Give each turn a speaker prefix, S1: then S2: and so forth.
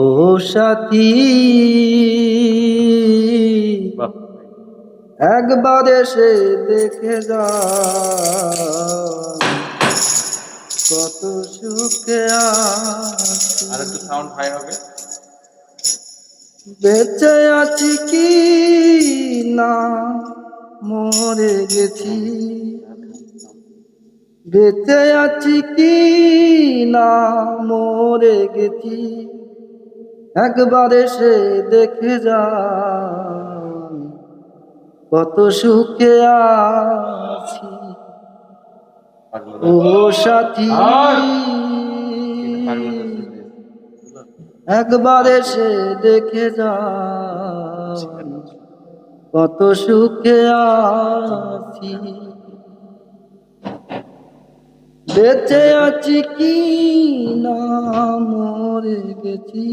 S1: ও সাথী, একবার এসে দেখে যা, কত সুখে আছি।
S2: আর একটু সাউন্ড হাই হবে।
S1: বেঁচে আছি কি না মরে গেছি, বেঁচে আছি কি না মরে গেছি, একবার এসে দেখে যা, কত সুখে আছি। ও সাথী, একবার এসে দেখে যা, কত সুখে আছি। বেঁচে আছি কি না মরে গেছি,